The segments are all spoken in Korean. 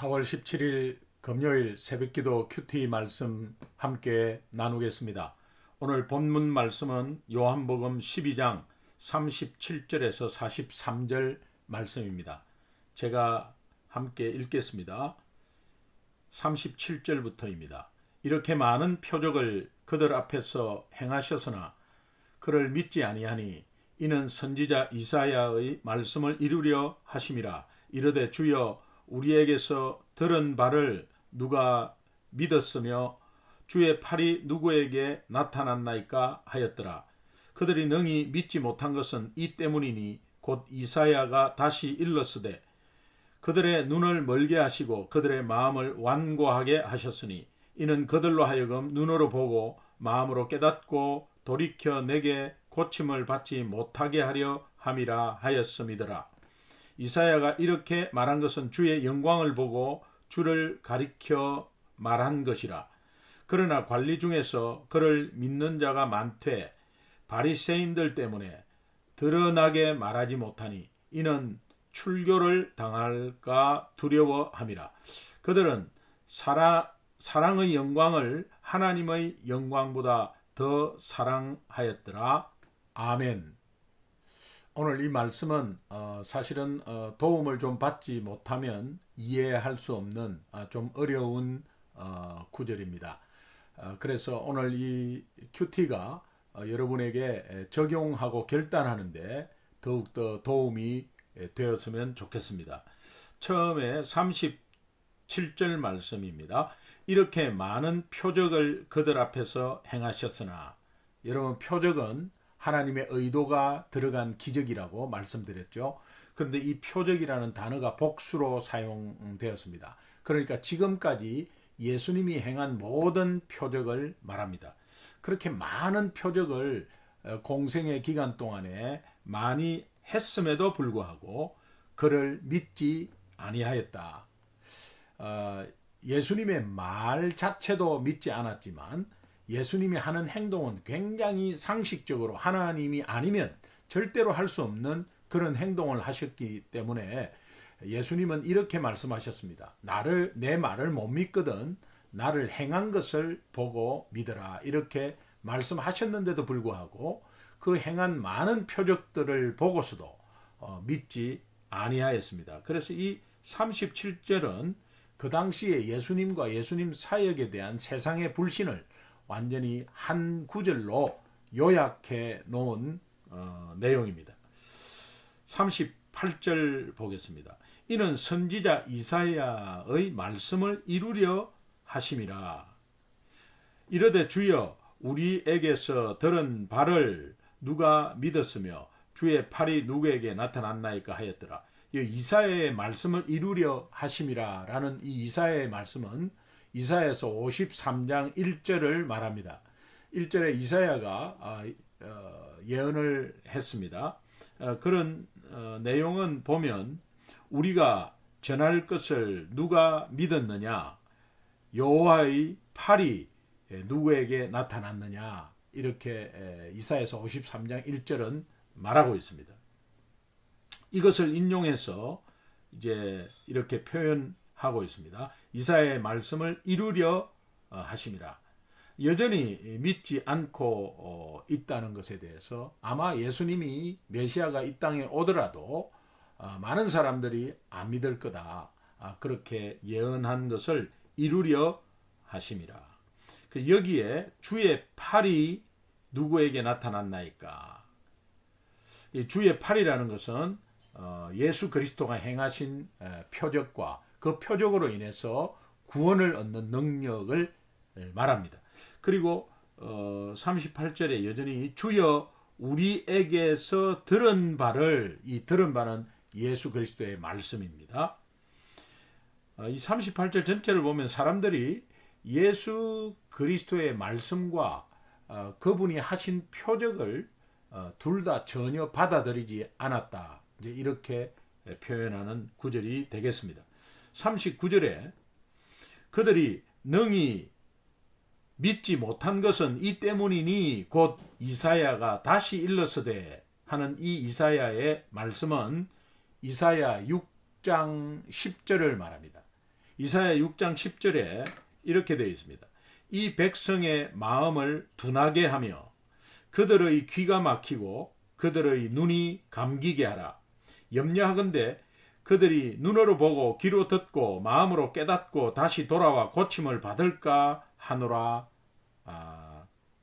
4월 17일 금요일 새벽기도 큐티 말씀 함께 나누겠습니다. 오늘 본문 말씀은 요한복음 12장 37절에서 43절 말씀입니다. 제가 함께 읽겠습니다. 37절부터입니다. 이렇게 많은 표적을 그들 앞에서 행하셨으나 그를 믿지 아니하니 이는 선지자 이사야의 말씀을 이루려 하심이라. 이르되 주여 우리에게서 들은 바를 누가 믿었으며 주의 팔이 누구에게 나타났나이까 하였더라. 그들이 능히 믿지 못한 것은 이 때문이니 곧 이사야가 다시 일렀으되 그들의 눈을 멀게 하시고 그들의 마음을 완고하게 하셨으니 이는 그들로 하여금 눈으로 보고 마음으로 깨닫고 돌이켜 내게 고침을 받지 못하게 하려 함이라 하였음이더라. 이사야가 이렇게 말한 것은 주의 영광을 보고 주를 가리켜 말한 것이라. 그러나 관리 중에서 그를 믿는 자가 많되 바리새인들 때문에 드러나게 말하지 못하니 이는 출교를 당할까 두려워함이라. 그들은 사랑의 영광을 하나님의 영광보다 더 사랑하였더라. 아멘. 오늘 이 말씀은 사실은 도움을 좀 받지 못하면 이해할 수 없는 좀 어려운 구절입니다. 그래서 오늘 이 큐티가 여러분에게 적용하고 결단하는데 더욱더 도움이 되었으면 좋겠습니다. 처음에 37절 말씀입니다. 이렇게 많은 표적을 그들 앞에서 행하셨으나, 여러분, 표적은 하나님의 의도가 들어간 기적이라고 말씀드렸죠. 그런데 이 표적이라는 단어가 복수로 사용되었습니다. 그러니까 지금까지 예수님이 행한 모든 표적을 말합니다. 그렇게 많은 표적을 공생의 기간 동안에 많이 했음에도 불구하고 그를 믿지 아니하였다. 예수님의 말 자체도 믿지 않았지만 예수님이 하는 행동은 굉장히 상식적으로 하나님이 아니면 절대로 할 수 없는 그런 행동을 하셨기 때문에 예수님은 이렇게 말씀하셨습니다. 내 말을 못 믿거든 나를 행한 것을 보고 믿어라. 이렇게 말씀하셨는데도 불구하고 그 행한 많은 표적들을 보고서도 믿지 아니하였습니다. 그래서 이 37절은 그 당시에 예수님과 예수님 사역에 대한 세상의 불신을 완전히 한 구절로 요약해 놓은 내용입니다. 38절 보겠습니다. 이는 선지자 이사야의 말씀을 이루려 하심이라. 이르되 주여 우리에게서 들은 바를 누가 믿었으며 주의 팔이 누구에게 나타났나이까 하였더라. 이 이사야의 말씀을 이루려 하심이라 라는 이 이사야의 말씀은 이사야에서 53장 1절을 말합니다. 1절에 이사야가 예언을 했습니다. 그런 내용은 보면 우리가 전할 것을 누가 믿었느냐, 여호와의 팔이 누구에게 나타났느냐, 이렇게 이사야에서 53장 1절은 말하고 있습니다. 이것을 인용해서 이제 이렇게 표현하고 있습니다. 이사야의 말씀을 이루려 하심이라. 여전히 믿지 않고 있다는 것에 대해서 아마 예수님이 메시아가 이 땅에 오더라도 많은 사람들이 안 믿을 거다. 그렇게 예언한 것을 이루려 하심이라. 여기에 주의 팔이 누구에게 나타났나이까. 이 주의 팔이라는 것은 예수 그리스도가 행하신 표적과 그 표적으로 인해서 구원을 얻는 능력을 말합니다. 그리고 38절에 여전히 주여 우리에게서 들은 바를, 이 들은 바는 예수 그리스도의 말씀입니다. 이 38절 전체를 보면 사람들이 예수 그리스도의 말씀과 그분이 하신 표적을 둘 다 전혀 받아들이지 않았다. 이제 이렇게 표현하는 구절이 되겠습니다. 39절에 그들이 능히 믿지 못한 것은 이 때문이니 곧 이사야가 다시 일렀으되 하는 이 이사야의 말씀은 이사야 6장 10절을 말합니다. 이사야 6장 10절에 이렇게 되어 있습니다. 이 백성의 마음을 둔하게 하며 그들의 귀가 막히고 그들의 눈이 감기게 하라. 염려하건대 그들이 눈으로 보고 귀로 듣고 마음으로 깨닫고 다시 돌아와 고침을 받을까 하노라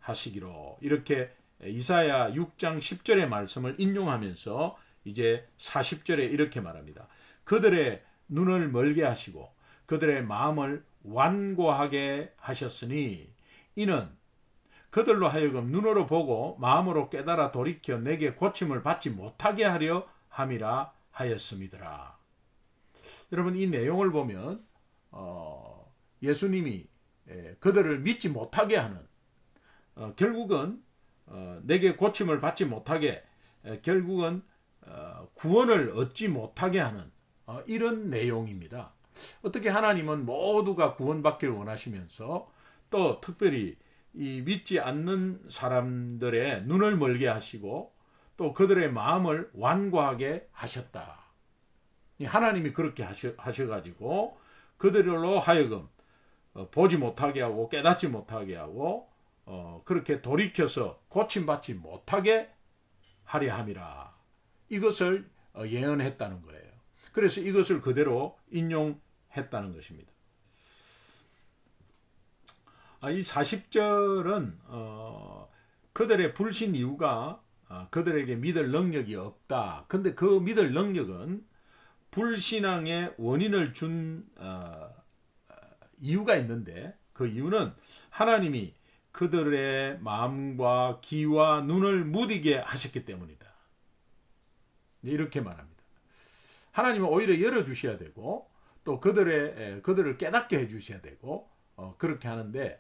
하시기로. 이렇게 이사야 6장 10절의 말씀을 인용하면서 이제 40절에 이렇게 말합니다. 그들의 눈을 멀게 하시고 그들의 마음을 완고하게 하셨으니 이는 그들로 하여금 눈으로 보고 마음으로 깨달아 돌이켜 내게 고침을 받지 못하게 하려 함이라 하였음이더라. 여러분, 이 내용을 보면 예수님이 그들을 믿지 못하게 하는, 결국은 내게 고침을 받지 못하게, 결국은 구원을 얻지 못하게 하는 이런 내용입니다. 어떻게 하나님은 모두가 구원받기를 원하시면서 또 특별히 이 믿지 않는 사람들의 눈을 멀게 하시고 또 그들의 마음을 완고하게 하셨다. 하나님이 그렇게 하셔가지고 그들로 하여금 보지 못하게 하고 깨닫지 못하게 하고 그렇게 돌이켜서 고침받지 못하게 하려 함이라. 이것을 예언했다는 거예요. 그래서 이것을 그대로 인용했다는 것입니다. 이 40절은 그들의 불신 이유가 그들에게 믿을 능력이 없다. 근데 그 믿을 능력은 불신앙의 원인을 준 이유가 있는데 그 이유는 하나님이 그들의 마음과 귀와 눈을 무디게 하셨기 때문이다. 이렇게 말합니다. 하나님은 오히려 열어주셔야 되고 또 그들을 깨닫게 해주셔야 되고 그렇게 하는데,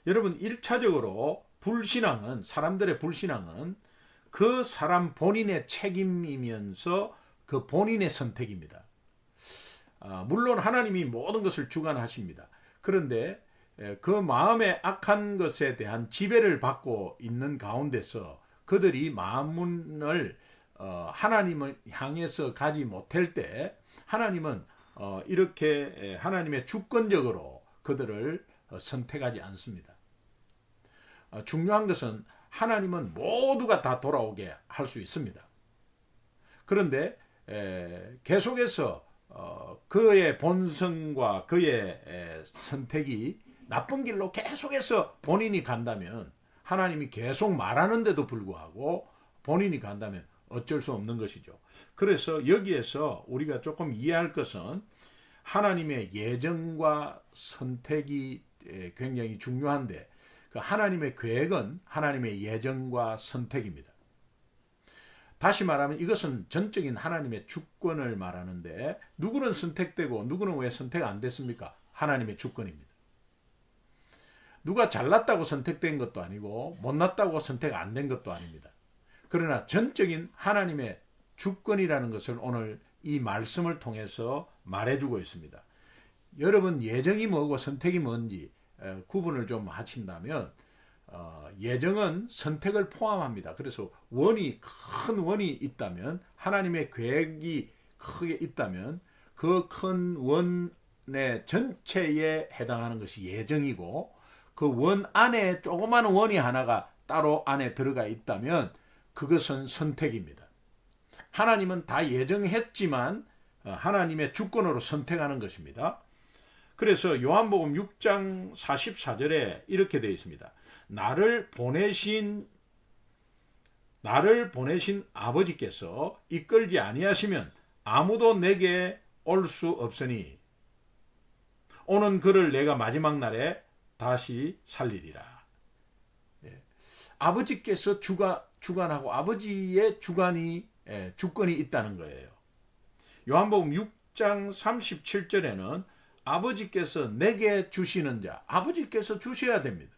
여러분, 1차적으로 불신앙은, 사람들의 불신앙은 그 사람 본인의 책임이면서 그 본인의 선택입니다. 물론 하나님이 모든 것을 주관하십니다. 그런데 그 마음의 악한 것에 대한 지배를 받고 있는 가운데서 그들이 마음을 하나님을 향해서 가지 못할 때 하나님은 이렇게 하나님의 주권적으로 그들을 선택하지 않습니다. 중요한 것은 하나님은 모두가 다 돌아오게 할 수 있습니다. 그런데 계속해서 그의 본성과 그의 선택이 나쁜 길로 계속해서 본인이 간다면, 하나님이 계속 말하는데도 불구하고 본인이 간다면 어쩔 수 없는 것이죠. 그래서 여기에서 우리가 조금 이해할 것은 하나님의 예정과 선택이 굉장히 중요한데, 그 하나님의 계획은 하나님의 예정과 선택입니다. 다시 말하면 이것은 전적인 하나님의 주권을 말하는데, 누구는 선택되고 누구는 왜 선택 안 됐습니까? 하나님의 주권입니다. 누가 잘났다고 선택된 것도 아니고 못났다고 선택 안 된 것도 아닙니다. 그러나 전적인 하나님의 주권이라는 것을 오늘 이 말씀을 통해서 말해주고 있습니다. 여러분, 예정이 뭐고 선택이 뭔지 구분을 좀 하신다면, 예정은 선택을 포함합니다. 그래서 큰 원이 있다면, 하나님의 계획이 크게 있다면 그 큰 원의 전체에 해당하는 것이 예정이고, 그 원 안에 조그마한 원이 하나가 따로 안에 들어가 있다면 그것은 선택입니다. 하나님은 다 예정했지만 하나님의 주권으로 선택하는 것입니다. 그래서 요한복음 6장 44절에 이렇게 되어 있습니다. 나를 보내신 아버지께서 이끌지 아니하시면 아무도 내게 올 수 없으니 오는 그를 내가 마지막 날에 다시 살리리라. 아버지께서 주관하고 아버지의 주권이 있다는 거예요. 요한복음 6장 37절에는 아버지께서 내게 주시는 자, 아버지께서 주셔야 됩니다.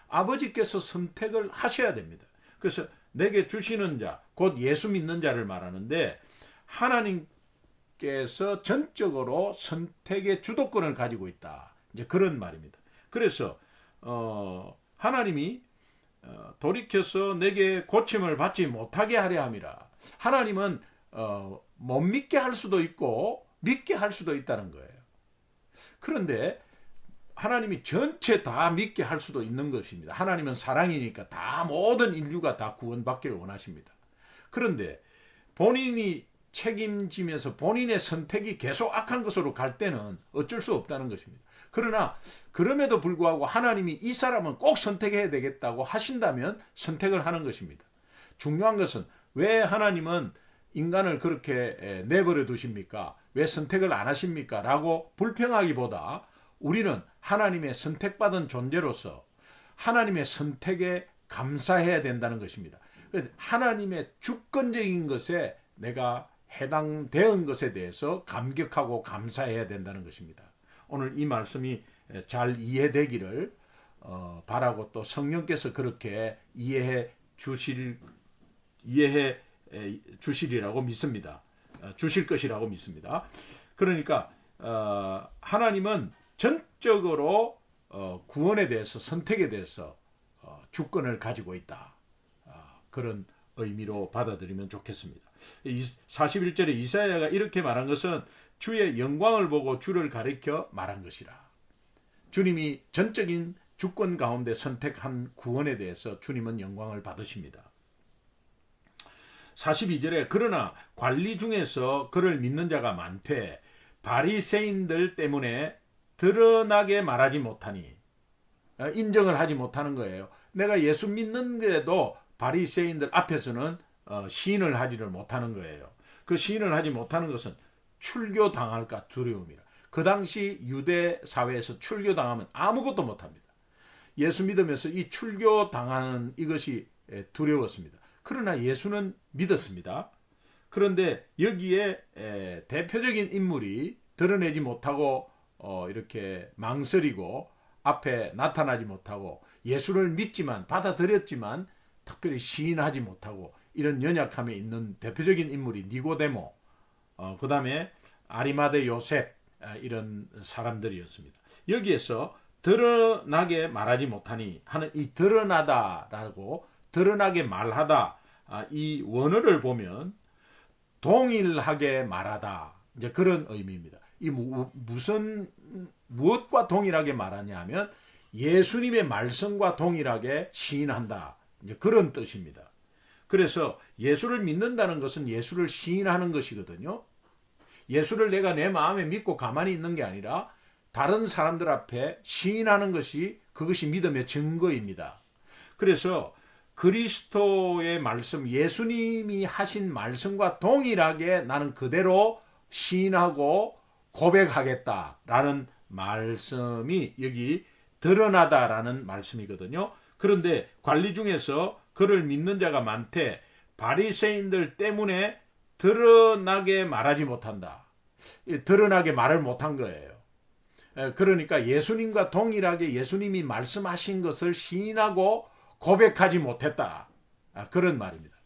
아버지께서 선택을 하셔야 됩니다. 그래서 내게 주시는 자, 곧 예수 믿는 자를 말하는데, 하나님께서 전적으로 선택의 주도권을 가지고 있다. 이제 그런 말입니다. 그래서 하나님이 돌이켜서 내게 고침을 받지 못하게 하려 함이라. 하나님은 못 믿게 할 수도 있고 믿게 할 수도 있다는 거예요. 그런데 하나님이 전체 다 믿게 할 수도 있는 것입니다. 하나님은 사랑이니까 다 모든 인류가 다 구원받기를 원하십니다. 그런데 본인이 책임지면서 본인의 선택이 계속 악한 것으로 갈 때는 어쩔 수 없다는 것입니다. 그러나 그럼에도 불구하고 하나님이 이 사람은 꼭 선택해야 되겠다고 하신다면 선택을 하는 것입니다. 중요한 것은 왜 하나님은 인간을 그렇게 내버려 두십니까? 왜 선택을 안 하십니까? 라고 불평하기보다 우리는 하나님의 선택받은 존재로서 하나님의 선택에 감사해야 된다는 것입니다. 하나님의 주권적인 것에 내가 해당되는 것에 대해서 감격하고 감사해야 된다는 것입니다. 오늘 이 말씀이 잘 이해되기를 바라고 또 성령께서 그렇게 이해해 주시리라고 믿습니다. 주실 것이라고 믿습니다. 그러니까 하나님은 전적으로 구원에 대해서 선택에 대해서 주권을 가지고 있다. 그런 의미로 받아들이면 좋겠습니다. 41절에 이사야가 이렇게 말한 것은 주의 영광을 보고 주를 가리켜 말한 것이라. 주님이 전적인 주권 가운데 선택한 구원에 대해서 주님은 영광을 받으십니다. 42절에 그러나 관리 중에서 그를 믿는 자가 많되 바리새인들 때문에 드러나게 말하지 못하니, 인정을 하지 못하는 거예요. 내가 예수 믿는데도 바리새인들 앞에서는 시인을 하지를 못하는 거예요. 그 시인을 하지 못하는 것은 출교당할까 두려움이라. 그 당시 유대 사회에서 출교당하면 아무것도 못합니다. 예수 믿으면서 이 출교당하는 이것이 두려웠습니다. 그러나 예수는 믿었습니다. 그런데 여기에 대표적인 인물이 드러내지 못하고 이렇게 망설이고 앞에 나타나지 못하고 예수를 믿지만 받아들였지만 특별히 시인하지 못하고 이런 연약함에 있는 대표적인 인물이 니고데모, 그 다음에 아리마대 요셉, 이런 사람들이었습니다. 여기에서 드러나게 말하지 못하니 하는 이 드러나다라고 드러나게 말하다, 이 원어를 보면 동일하게 말하다, 이제 그런 의미입니다. 이 무엇과 동일하게 말하냐 하면 예수님의 말씀과 동일하게 시인한다, 이제 그런 뜻입니다. 그래서 예수를 믿는다는 것은 예수를 시인하는 것이거든요. 예수를 내가 내 마음에 믿고 가만히 있는 게 아니라 다른 사람들 앞에 시인하는 것이 그것이 믿음의 증거입니다. 그래서 그리스도의 말씀, 예수님이 하신 말씀과 동일하게 나는 그대로 시인하고 고백하겠다라는 말씀이 여기 드러나다라는 말씀이거든요. 그런데 관리 중에서 그를 믿는 자가 많되 바리새인들 때문에 드러나게 말하지 못한다. 드러나게 말을 못한 거예요. 그러니까 예수님과 동일하게 예수님이 말씀하신 것을 시인하고 고백하지 못했다. 그런 말입니다.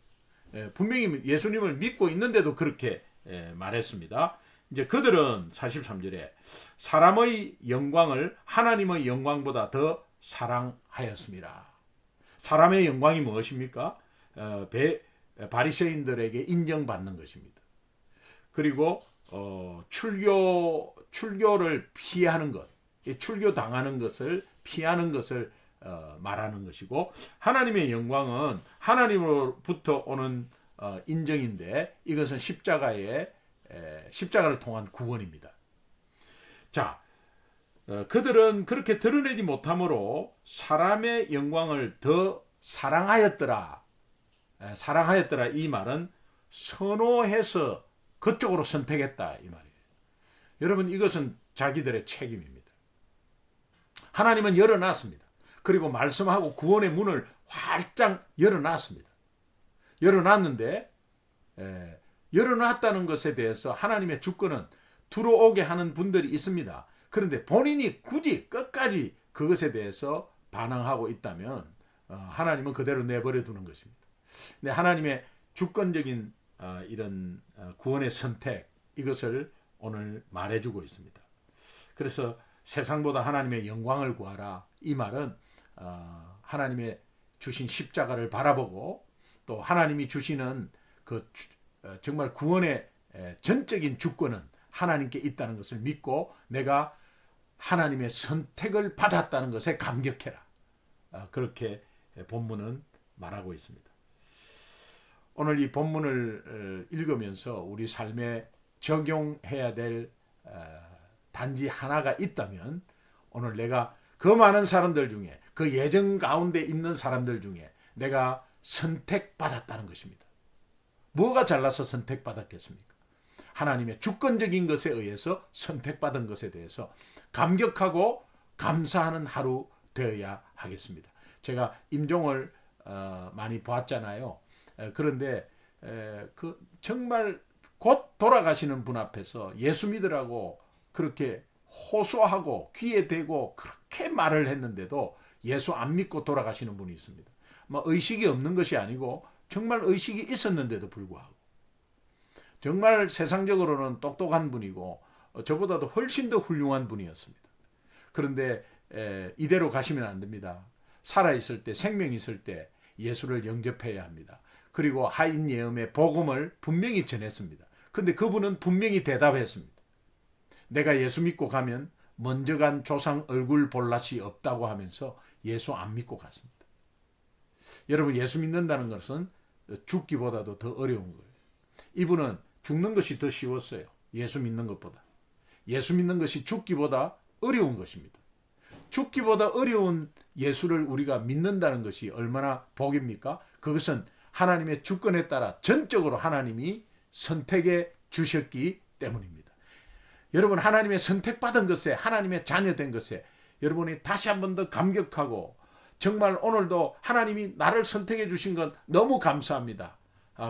분명히 예수님을 믿고 있는데도 그렇게 말했습니다. 이제 그들은 43절에 사람의 영광을 하나님의 영광보다 더 사랑하였습니다. 사람의 영광이 무엇입니까? 바리새인들에게 인정받는 것입니다. 그리고 출교를 피하는 것, 출교 당하는 것을 피하는 것을 말하는 것이고, 하나님의 영광은 하나님으로부터 오는 인정인데 이것은 십자가를 통한 구원입니다. 자, 그들은 그렇게 드러내지 못함으로 사람의 영광을 더 사랑하였더라. 사랑하였더라, 이 말은 선호해서 그쪽으로 선택했다, 이 말이에요. 여러분, 이것은 자기들의 책임입니다. 하나님은 열어놨습니다. 그리고 말씀하고 구원의 문을 활짝 열어놨습니다. 열어놨는데 열어놨다는 것에 대해서 하나님의 주권은 들어오게 하는 분들이 있습니다. 그런데 본인이 굳이 끝까지 그것에 대해서 반항하고 있다면 하나님은 그대로 내버려 두는 것입니다. 근데 하나님의 주권적인 이런 구원의 선택, 이것을 오늘 말해주고 있습니다. 그래서 세상보다 하나님의 영광을 구하라, 이 말은 하나님의 주신 십자가를 바라보고 또 하나님이 주시는 그 정말 구원의 전적인 주권은 하나님께 있다는 것을 믿고 내가 하나님의 선택을 받았다는 것에 감격해라. 그렇게 본문은 말하고 있습니다. 오늘 이 본문을 읽으면서 우리 삶에 적용해야 될 단지 하나가 있다면, 오늘 내가 그 많은 사람들 중에, 그 예정 가운데 있는 사람들 중에 내가 선택받았다는 것입니다. 뭐가 잘나서 선택받았겠습니까? 하나님의 주권적인 것에 의해서 선택받은 것에 대해서 감격하고 감사하는 하루 되어야 하겠습니다. 제가 임종을 많이 보았잖아요. 그런데 정말 곧 돌아가시는 분 앞에서 예수 믿으라고 그렇게 호소하고 귀에 대고 그렇게 말을 했는데도 예수 안 믿고 돌아가시는 분이 있습니다. 의식이 없는 것이 아니고 정말 의식이 있었는데도 불구하고, 정말 세상적으로는 똑똑한 분이고 저보다도 훨씬 더 훌륭한 분이었습니다. 그런데 이대로 가시면 안 됩니다. 살아있을 때, 생명이 있을 때 예수를 영접해야 합니다. 그리고 하인 예언의 복음을 분명히 전했습니다. 근데 그분은 분명히 대답했습니다. 내가 예수 믿고 가면 먼저 간 조상 얼굴 볼 낯이 없다고 하면서 예수 안 믿고 갔습니다. 여러분, 예수 믿는다는 것은 죽기보다도 더 어려운 거예요. 이분은 죽는 것이 더 쉬웠어요. 예수 믿는 것보다. 예수 믿는 것이 죽기보다 어려운 것입니다. 죽기보다 어려운 예수를 우리가 믿는다는 것이 얼마나 복입니까? 그것은 하나님의 주권에 따라 전적으로 하나님이 선택해 주셨기 때문입니다. 여러분, 하나님의 선택받은 것에, 하나님의 자녀된 것에 여러분이 다시 한 번 더 감격하고, 정말 오늘도 하나님이 나를 선택해 주신 것 너무 감사합니다,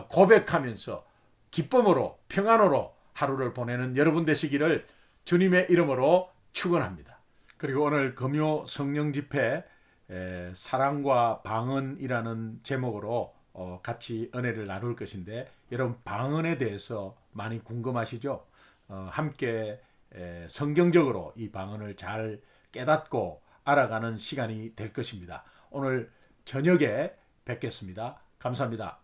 고백하면서 기쁨으로, 평안으로 하루를 보내는 여러분 되시기를 주님의 이름으로 축원합니다. 그리고 오늘 금요 성령 집회 사랑과 방언이라는 제목으로 같이 은혜를 나눌 것인데, 여러분 방언에 대해서 많이 궁금하시죠? 함께 성경적으로 이 방언을 잘 깨닫고 알아가는 시간이 될 것입니다. 오늘 저녁에 뵙겠습니다. 감사합니다.